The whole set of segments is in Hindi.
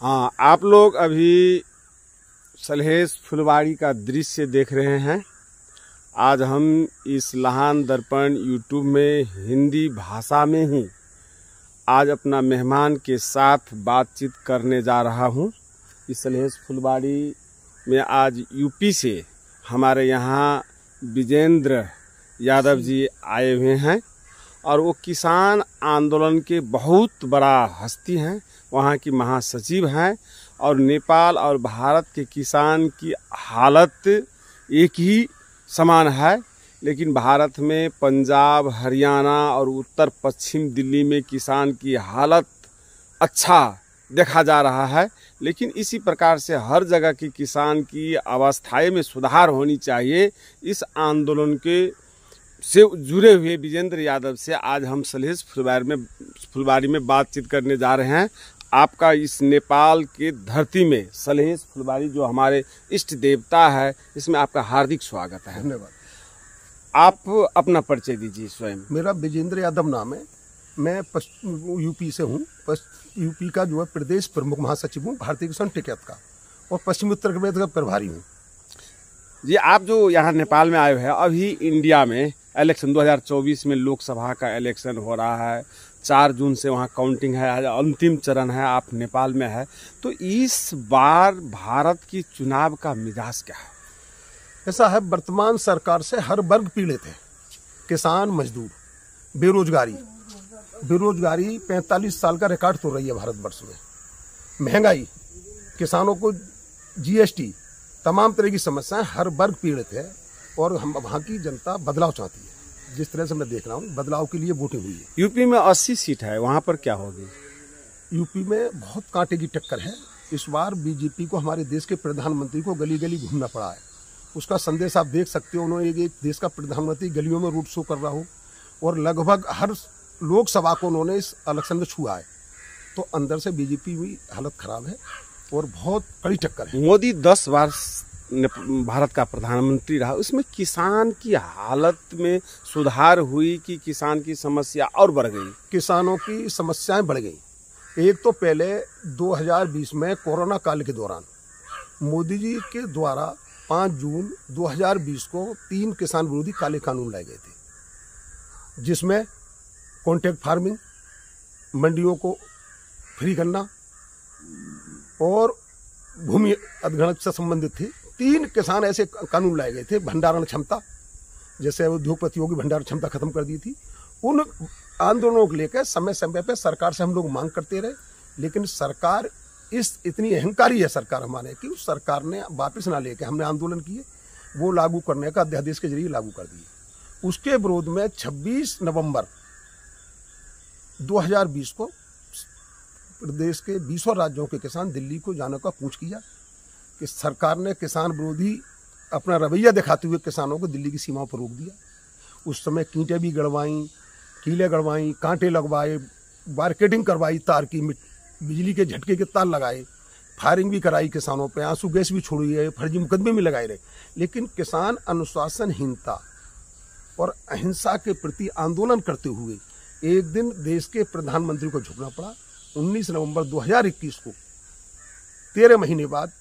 हाँ, आप लोग अभी सलहेस फुलवाड़ी का दृश्य देख रहे हैं। आज हम इस लहान दर्पण यूट्यूब में हिंदी भाषा में ही आज अपना मेहमान के साथ बातचीत करने जा रहा हूँ। इस सलहेस फुलवाड़ी में आज यूपी से हमारे यहाँ विजेंद्र यादव जी आए हुए हैं और वो किसान आंदोलन के बहुत बड़ा हस्ती हैं, वहाँ की महासचिव हैं। और नेपाल और भारत के किसान की हालत एक ही समान है, लेकिन भारत में पंजाब, हरियाणा और उत्तर पश्चिम दिल्ली में किसान की हालत अच्छा देखा जा रहा है। लेकिन इसी प्रकार से हर जगह की किसान की अवस्थाएं में सुधार होनी चाहिए। इस आंदोलन के से जुड़े हुए विजेंद्र यादव से आज हम सलहेस फुलवाड़ी में बातचीत करने जा रहे हैं। आपका इस नेपाल के धरती में सलहेस फुलवाड़ी जो हमारे इष्ट देवता है, इसमें आपका हार्दिक स्वागत है। धन्यवाद। आप अपना परिचय दीजिए स्वयं। मेरा विजेंद्र यादव नाम है। मैं यूपी से हूँ। यूपी का जो है प्रदेश प्रमुख महासचिव हूँ भारतीय किसान टिकैत का, और पश्चिमी उत्तर प्रदेश का प्रभारी हूँ। जी, आप जो यहाँ नेपाल में आए हुए हैं, अभी इंडिया में इलेक्शन 2024 में लोकसभा का इलेक्शन हो रहा है। 4 जून से वहाँ काउंटिंग है, अंतिम चरण है। आप नेपाल में है, तो इस बार भारत की चुनाव का मिजाज क्या है? ऐसा है, वर्तमान सरकार से हर वर्ग पीड़ित है। किसान, मजदूर, बेरोजगारी 45 साल का रिकॉर्ड तोड़ रही है भारतवर्ष में। महंगाई, किसानों को जीएसटी, तमाम तरह की समस्याएं, हर वर्ग पीड़ित है। और हम वहाँ की जनता बदलाव चाहती है। जिस तरह से मैं देख रहा हूँ, बदलाव के लिए वोटिंग हुई है। यूपी में 80 सीट है, वहाँ पर क्या होगी? यूपी में बहुत कांटे की टक्कर है। इस बार बीजेपी को हमारे देश के प्रधानमंत्री को गली गली घूमना पड़ा है। उसका संदेश आप देख सकते हो। उन्होंने एक देश का प्रधानमंत्री गलियों में रोड शो कर रहा हो, और लगभग हर लोकसभा को उन्होंने इस इलेक्शन में छुआ है। तो अंदर से बीजेपी की हालत खराब है और बहुत कड़ी टक्कर है। मोदी 10 बार भारत का प्रधानमंत्री रहा, उसमें किसान की हालत में सुधार हुई कि किसान की समस्या और बढ़ गई? किसानों की समस्याएं बढ़ गई। एक तो पहले 2020 में कोरोना काल के दौरान मोदी जी के द्वारा 5 जून 2020 को 3 किसान विरोधी काले कानून लाए गए थे, जिसमें कॉन्ट्रैक्ट फार्मिंग, मंडियों को फ्री करना और भूमि अधिग्रहण से संबंधित थे। 3 किसान ऐसे कानून लाए गए थे। भंडारण क्षमता, जैसे उद्योगपतियों की भंडारण क्षमता खत्म कर दी थी। उन आंदोलनों को लेकर समय समय पर सरकार से हम लोग मांग करते रहे, लेकिन सरकार इतनी अहंकारी है सरकार हमारे कि उस सरकार ने वापस ना लेके हमने आंदोलन किए, वो लागू करने का अध्यादेश के जरिए लागू कर दिए। उसके विरोध में 26 नवंबर 2020 को प्रदेश के 20 राज्यों के किसान दिल्ली को जाने का कूच किया कि सरकार ने किसान विरोधी अपना रवैया दिखाते हुए किसानों को दिल्ली की सीमाओं पर रोक दिया। उस समय कींटें भी गड़वाई, कीले गड़वाई, कांटे लगवाए, मार्केटिंग करवाई, तार की बिजली के झटके के तार लगाए, फायरिंग भी कराई किसानों पे, आंसू गैस भी छोड़ी है, फर्जी मुकदमे भी लगाए रहे। लेकिन किसान अनुशासनहीनता और अहिंसा के प्रति आंदोलन करते हुए एक दिन देश के प्रधानमंत्री को झुकना पड़ा। 19 नवंबर 2021 को 13 महीने बाद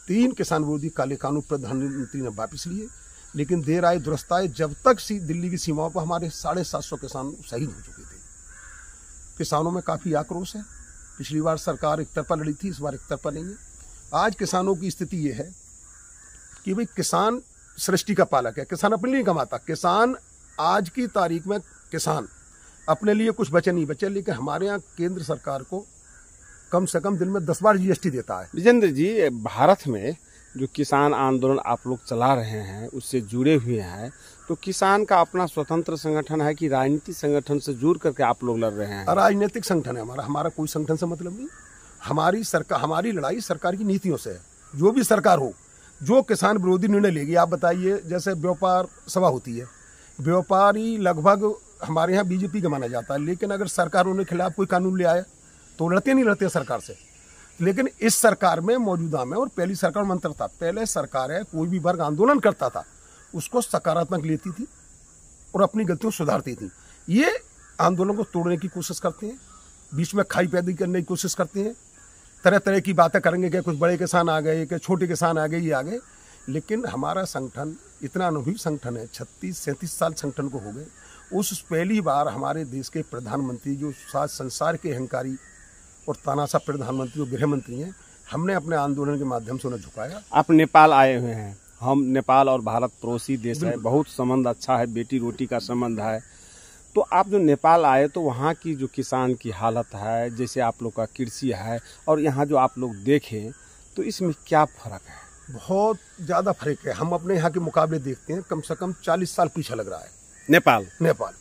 3 किसान विरोधी काले कानून प्रधानमंत्री ने वापस लिए, लेकिन देर आए दुरुस्त आए। जब तक दिल्ली की सीमाओं पर हमारे 750 किसान शहीद हो चुके थे। किसानों में काफी आक्रोश है। पिछली बार सरकार एक तरफा लड़ी थी, इस बार एक तरफा नहीं है। आज किसानों की स्थिति ये है कि भाई किसान सृष्टि का पालक है, किसान अपने लिए कमाता। किसान आज की तारीख में किसान अपने लिए कुछ बचे नहीं बचे, लेकिन हमारे यहाँ केंद्र सरकार को कम से कम दिन में 10 बार जीएसटी देता है। विजेंद्र जी, भारत में जो किसान आंदोलन आप लोग चला रहे हैं, उससे जुड़े हुए हैं, तो किसान का अपना स्वतंत्र संगठन है कि राजनीतिक संगठन से जुड़ करके आप लोग लड़ रहे हैं? राजनीतिक संगठन है हमारा कोई संगठन से मतलब नहीं। हमारी लड़ाई सरकार की नीतियों से है। जो भी सरकार हो, जो किसान विरोधी निर्णय लेगी, आप बताइए, जैसे व्यापार सभा होती है, व्यापारी लगभग हमारे यहाँ बीजेपी का माना जाता है, लेकिन अगर सरकार उनके खिलाफ कोई कानून ले आए तो लड़ते सरकार से। लेकिन इस सरकार में, मौजूदा में, और पहली सरकार में अंतर था। पहले सरकार है, कोई भी वर्ग आंदोलन करता था उसको सकारात्मक लेती थी और अपनी गलतियों सुधारती थी। ये आंदोलन को तोड़ने की कोशिश करते हैं, बीच में खाई पैदा करने की कोशिश करते हैं। तरह तरह की बातें करेंगे कि कुछ बड़े किसान आ गए, कि छोटे किसान आ गए, ये आ गए। लेकिन हमारा संगठन इतना अनुभवी संगठन है, 36-37 साल संगठन को हो गए। उस पहली बार हमारे देश के प्रधानमंत्री, जो सात संसार के अहंकारी और तानाशाह प्रधानमंत्री और गृह मंत्री हैं, हमने अपने आंदोलन के माध्यम से उन्हें झुकाया। आप नेपाल आए हुए हैं, हम नेपाल और भारत पड़ोसी देश है, बहुत संबंध अच्छा है, बेटी रोटी का संबंध है। तो आप जो नेपाल आए तो वहाँ की जो किसान की हालत है, जैसे आप लोग का कृषि है, और यहाँ जो आप लोग देखें तो इसमें क्या फर्क है? बहुत ज़्यादा फर्क है। हम अपने यहाँ के मुकाबले देखते हैं, कम से कम 40 साल पीछे लग रहा है नेपाल।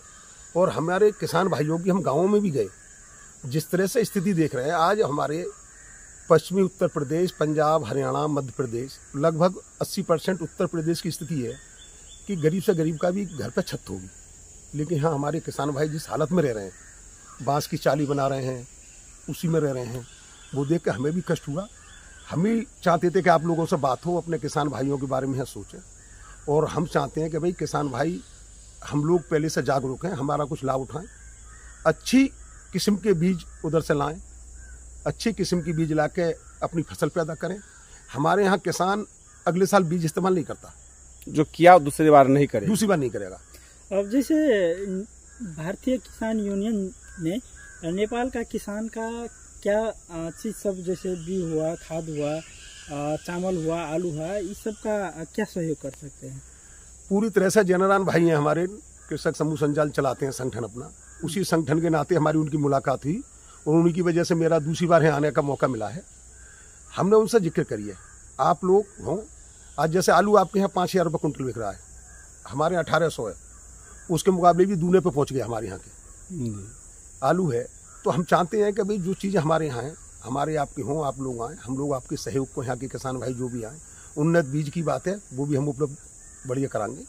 और हमारे किसान भाइयों की, हम गाँवों में भी गए, जिस तरह से स्थिति देख रहे हैं आज हमारे पश्चिमी उत्तर प्रदेश, पंजाब, हरियाणा, मध्य प्रदेश, लगभग 80% उत्तर प्रदेश की स्थिति है कि गरीब से गरीब का भी घर पे छत होगी। लेकिन हाँ, हमारे किसान भाई जिस हालत में रह रहे हैं, बांस की चाली बना रहे हैं, उसी में रह रहे हैं, वो देख के हमें भी कष्ट हुआ। हम भी चाहते थे कि आप लोगों से बात हो, अपने किसान भाइयों के बारे में सोचें। और हम चाहते हैं कि भाई किसान भाई हम लोग पहले से जागरूक हैं, हमारा कुछ लाभ उठाएं, अच्छी किस्म के बीज उधर से लाएं, अच्छी किस्म की बीज ला के अपनी फसल पैदा करें। हमारे यहाँ किसान अगले साल बीज इस्तेमाल नहीं करता, जो किया दूसरी बार नहीं करेगा, दूसरी बार नहीं करेगा। अब जैसे भारतीय किसान यूनियन ने नेपाल का किसान का क्या चीज़ सब, जैसे बीज हुआ, खाद हुआ, चावल हुआ, आलू हुआ, इस सब का क्या सहयोग कर सकते हैं? पूरी तरह से जनरान भाई हैं हमारे, कृषक समूह संजाल चलाते हैं संगठन अपना। उसी संगठन के नाते हमारी उनकी मुलाकात हुई और उन्हीं की वजह से मेरा दूसरी बार यहाँ आने का मौका मिला है। हमने उनसे जिक्र करिए, आप लोग हों, आज जैसे आलू आपके यहाँ 5,000 रुपये कुंटल बिक रहा है, हमारे 1800 है, उसके मुकाबले भी दूने पे पहुँच गए हमारे यहाँ के आलू है। तो हम चाहते हैं कि भाई जो चीज़ें हमारे यहाँ हैं, हमारे आपके हों, आप लोग आएँ, हम लोग आपके सहयोग को, यहाँ के किसान भाई जो भी आएँ, उन्नत बीज की बात है वो भी हम उपलब्ध बढ़िया कराएंगे।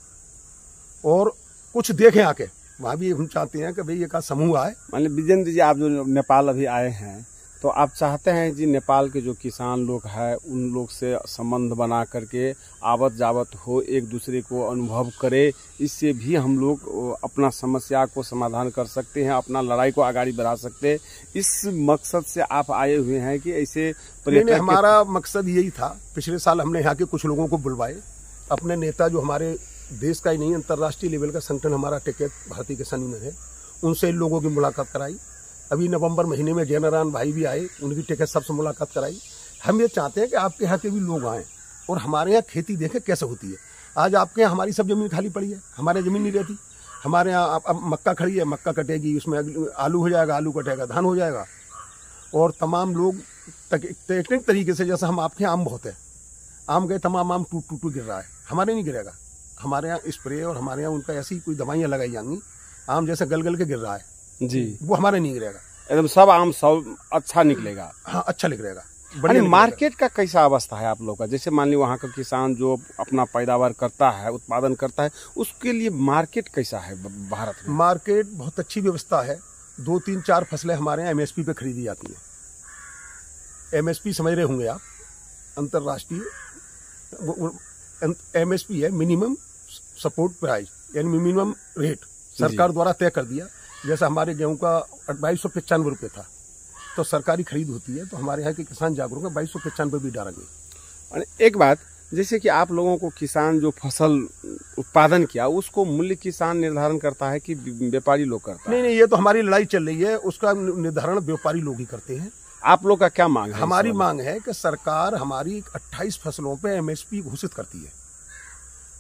और कुछ देखें आके, वहाँ भी हम चाहते हैं कि भाई एक समूह आए। मान लीजिए विजेंद्र जी, आप जो नेपाल अभी आए हैं, तो आप चाहते हैं जी नेपाल के जो किसान लोग हैं उन लोग से संबंध बना करके आवत जावत हो, एक दूसरे को अनुभव करे, इससे भी हम लोग अपना समस्या को समाधान कर सकते हैं, अपना लड़ाई को आगे बढ़ा सकते हैं। इस मकसद से आप आए हुए हैं कि ऐसे पर्यटन? हमारा मकसद यही था। पिछले साल हमने यहाँ के कुछ लोगों को बुलवाए, अपने नेता जो हमारे देश का ही नहीं अंतर्राष्ट्रीय लेवल का संगठन हमारा टिकट भारतीय किसान यूनियन है, उनसे इन लोगों की मुलाकात कराई। अभी नवंबर महीने में जयनारायण भाई भी आए, उनकी टिकट सबसे मुलाकात कराई। हम ये चाहते हैं कि आपके यहाँ के भी लोग आएँ और हमारे यहाँ खेती देखें कैसे होती है। आज आपके यहाँ हमारी सब जमीन खाली पड़ी है, हमारे ज़मीन नहीं रहती। हमारे यहाँ अब मक्का खड़ी है, मक्का कटेगी, उसमें आलू हो जाएगा, आलू कटेगा, धान हो जाएगा। और तमाम लोग टेक्निक तरीके से, जैसे हम आपके यहाँ आम बहुत है, आम गए तमाम आम टूट टूट गिर रहा है, हमारे नहीं गिरेगा। हमारे यहाँ स्प्रे और हमारे यहाँ उनका ऐसी कोई दवाइयाँ लगाई जाएंगी, आम जैसे गल गल के गिर रहा है जी, वो हमारे नहीं गिरेगा। एकदम सब आम सब अच्छा निकलेगा। हाँ, अच्छा निकलेगा। मार्केट का कैसा अवस्था है आप लोग का? जैसे मान ली वहाँ का किसान जो अपना पैदावार करता है, उत्पादन करता है, उसके लिए मार्केट कैसा है भारत में? मार्केट बहुत अच्छी व्यवस्था है। 2, 3, 4 फसलें हमारे यहाँ MSP पे खरीदी जाती है। MSP समझ रहे होंगे आप, अंतर्राष्ट्रीय MSP है, मिनिमम सपोर्ट प्राइस, यानी मिनिमम रेट सरकार द्वारा तय कर दिया। जैसा हमारे गेहूं का 2295 रुपये था, तो सरकारी खरीद होती है, तो हमारे यहाँ के किसान जागरूक है, 2295 भी डालेंगे। और एक बात, जैसे कि आप लोगों को किसान जो फसल उत्पादन किया उसको मूल्य किसान निर्धारण करता है कि व्यापारी लोग करता है? नहीं, ये तो हमारी लड़ाई चल रही है, उसका निर्धारण व्यापारी लोग ही करते हैं। आप लोग का क्या मांग है? हमारी मांग है कि सरकार हमारी 28 फसलों पे MSP घोषित करती है।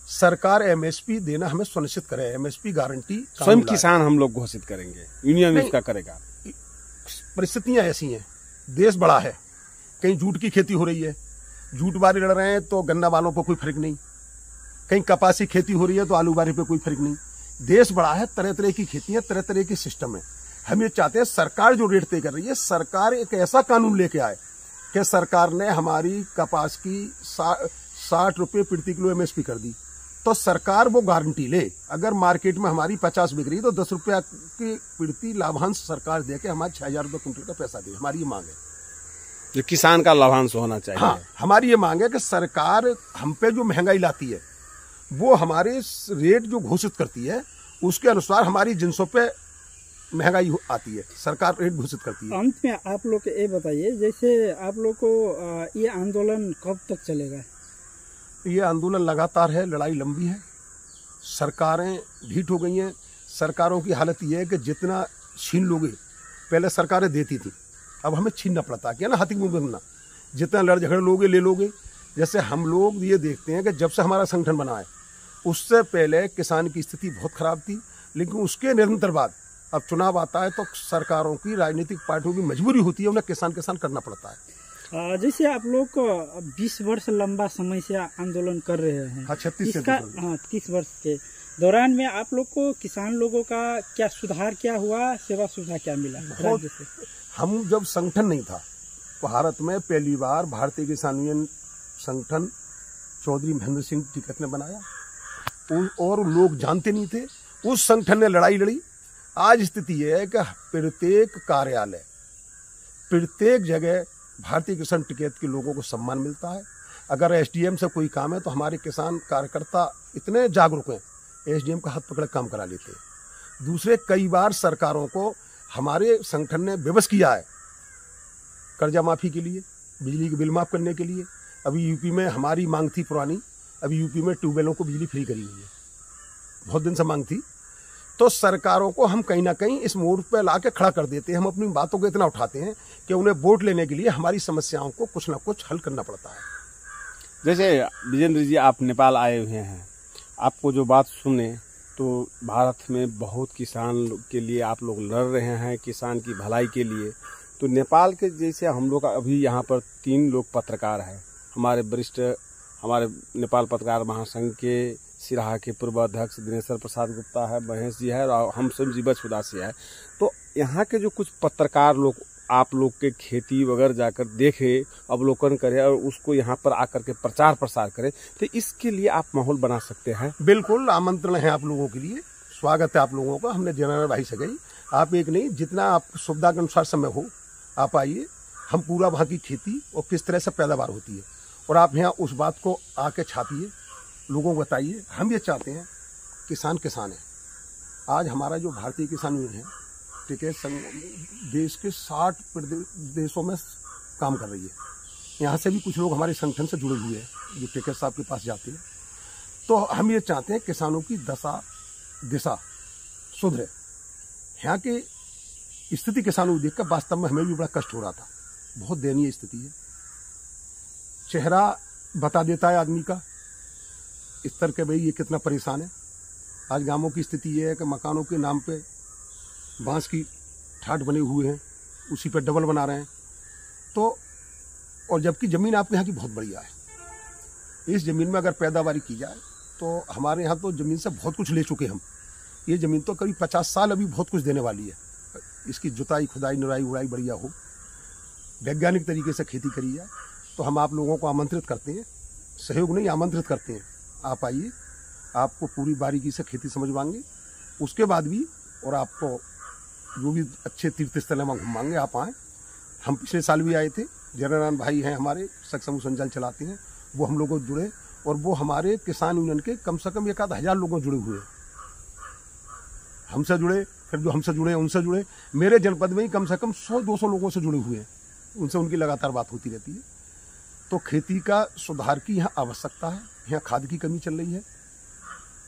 सरकार MSP देना हमें सुनिश्चित करे, MSP गारंटी स्वयं किसान हम लोग घोषित करेंगे, यूनियन इसका करेगा। परिस्थितियां ऐसी हैं, देश बड़ा है, कहीं जूट की खेती हो रही है, जूट बारी लड़ रहे हैं तो गन्ना वालों पर कोई फर्क नहीं, कहीं कपास की खेती हो रही है तो आलू बारी पे कोई फर्क नहीं। देश बड़ा है, तरह तरह की खेती है, तरह तरह के सिस्टम है। हम ये चाहते हैं सरकार जो रेट तय कर रही है, सरकार एक ऐसा कानून लेके आए कि सरकार ने हमारी कपास की 60 रुपये प्रति किलो MSP कर दी, तो सरकार वो गारंटी ले, अगर मार्केट में हमारी 50 बिक रही तो 10 रुपया की प्रति लाभांश सरकार दे के हमारे 6,000 रुपये कुंटल का पैसा दे। हमारी ये मांग है, जो किसान का लाभांश होना चाहिए। हाँ, हमारी ये मांग है कि सरकार हम पे जो महंगाई लाती है वो हमारे रेट जो घोषित करती है उसके अनुसार हमारी जिनसों पे महंगाई आती है, सरकार रेट घोषित करती है। अंत में आप लोग ये बताइए, जैसे आप लोग को ये आंदोलन कब तक चलेगा? ये आंदोलन लगातार है, लड़ाई लंबी है, सरकारें ढीठ हो गई हैं। सरकारों की हालत ये है कि जितना छीन लोगे, पहले सरकारें देती थी, अब हमें छीनना पड़ता है, क्या ना, हाथी मुंह बनना, जितना लड़ झगड़ लोगे ले लोगे। जैसे हम लोग ये देखते हैं कि जब से हमारा संगठन बना है, उससे पहले किसान की स्थिति बहुत खराब थी, लेकिन उसके निरंतर बाद अब चुनाव आता है तो सरकारों की, राजनीतिक पार्टियों की मजबूरी होती है, उन्हें किसान करना पड़ता है। जैसे आप लोग 20 वर्ष लंबा समय से आंदोलन कर रहे हैं। हाँ, 36 से 30 वर्ष के दौरान में आप लोग को किसान लोगों का क्या सुधार क्या हुआ, सेवा सुविधा क्या मिला? बहुत। हम जब संगठन नहीं था, भारत में पहली बार भारतीय किसान यूनियन संगठन चौधरी महेंद्र सिंह टिकैत ने बनाया, और लोग जानते नहीं थे। उस संगठन ने लड़ाई लड़ी। आज स्थिति यह है कि प्रत्येक कार्यालय, प्रत्येक जगह भारतीय किसान टिकैत के लोगों को सम्मान मिलता है। अगर एसडीएम से कोई काम है तो हमारे किसान कार्यकर्ता इतने जागरूक हैं, एसडीएम का हाथ पकड़ काम करा लेते हैं। दूसरे, कई बार सरकारों को हमारे संगठन ने विवश किया है कर्जा माफी के लिए, बिजली के बिल माफ करने के लिए। अभी यूपी में हमारी मांग थी पुरानी, अभी यूपी में ट्यूबवेलों को बिजली फ्री करी हुई है, बहुत दिन से मांग थी। तो सरकारों को हम कहीं ना कहीं इस मोड़ पे ला के खड़ा कर देते हैं। हम अपनी बातों को इतना उठाते हैं कि उन्हें वोट लेने के लिए हमारी समस्याओं को कुछ ना कुछ हल करना पड़ता है। जैसे विजेंद्र जी, आप नेपाल आए हुए हैं, आपको जो बात सुने तो भारत में बहुत किसान के लिए आप लोग लड़ रहे हैं, किसान की भलाई के लिए। तो नेपाल के जैसे हम लोग अभी यहाँ पर 3 लोग पत्रकार हैं, हमारे वरिष्ठ, हमारे नेपाल पत्रकार महासंघ के सिराहा के पूर्व अध्यक्ष दिनेश्वर प्रसाद गुप्ता है, महेश जी है, और हम सब जीवछ उदासी है। तो यहाँ के जो कुछ पत्रकार लोग आप लोग के खेती वगैरह जाकर देखे, अवलोकन करें और उसको यहाँ पर आकर के प्रचार प्रसार करें, तो इसके लिए आप माहौल बना सकते हैं। बिल्कुल, आमंत्रण है आप लोगों के लिए, स्वागत है आप लोगों का। हमने जनरल भाई से गई, आप एक नहीं, जितना आप सुविधा के अनुसार समय हो आप आइए। हम पूरा वहाँ की खेती और किस तरह से पैदावार होती है, और आप यहाँ उस बात को आके छापिए, लोगों को बताइए। हम ये चाहते हैं, किसान किसान है। आज हमारा जो भारतीय किसान यूनियन है, टिकैत संघ देश के 60 देशों में काम कर रही है। यहाँ से भी कुछ लोग हमारे संगठन से जुड़े हुए हैं, जो टिकैत साहब के पास जाते हैं। तो हम ये चाहते हैं किसानों की दिशा सुधरे। यहाँ की स्थिति किसानों को देखकर वास्तव में हमें भी बड़ा कष्ट हो रहा था। बहुत दयनीय स्थिति है, चेहरा बता देता है आदमी का इस तरह के, भाई ये कितना परेशान है। आज गांवों की स्थिति ये है कि मकानों के नाम पे बांस की ठाट बने हुए हैं, उसी पर डबल बना रहे हैं। तो और जबकि ज़मीन आपके यहाँ की बहुत बढ़िया है। इस ज़मीन में अगर पैदावारी की जाए तो हमारे यहाँ तो ज़मीन से बहुत कुछ ले चुके हम। ये ज़मीन तो करीब 50 साल अभी बहुत कुछ देने वाली है। इसकी जुताई, खुदाई, निराई, उड़ाई बढ़िया हो, वैज्ञानिक तरीके से खेती करी जाए। तो हम आप लोगों को आमंत्रित करते हैं, सहयोग नहीं आमंत्रित करते हैं, आप आइए, आपको पूरी बारीकी से खेती समझवाएंगे। उसके बाद भी, और आपको जो भी अच्छे तीर्थ स्थल हम घुमाएंगे, आप आएँ। हम पिछले साल भी आए थे, जनरल भाई हैं हमारे, सख समूह संचाल चलाते हैं, वो हम लोगों को जुड़े, और वो हमारे किसान यूनियन के कम से कम 1,000 लोगों जुड़े हुए हैं। हमसे जुड़े, फिर जो हमसे जुड़े उनसे जुड़े। मेरे जनपद में ही कम से कम 100-200 लोगों से जुड़े हुए हैं, उनसे उनकी लगातार बात होती रहती है। तो खेती का सुधार की यहाँ आवश्यकता है। यहाँ खाद की कमी चल रही है,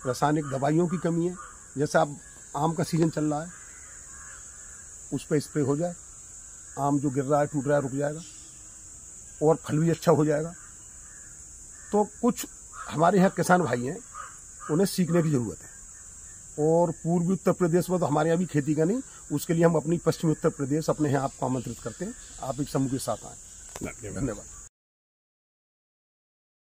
रासायनिक दवाइयों की कमी है। जैसे अब आम का सीजन चल रहा है, उस पर स्प्रे हो जाए, आम जो गिर रहा है, टूट रहा है, रुक जाएगा, और फल भी अच्छा हो जाएगा। तो कुछ हमारे यहाँ किसान भाई हैं, उन्हें सीखने की ज़रूरत है। और पूर्वी उत्तर प्रदेश में तो हमारे यहाँ भी खेती का नहीं, उसके लिए हम अपनी पश्चिमी उत्तर प्रदेश अपने यहाँ आपको आमंत्रित करते हैं। आप एक समूह के साथ आएँ। धन्यवाद।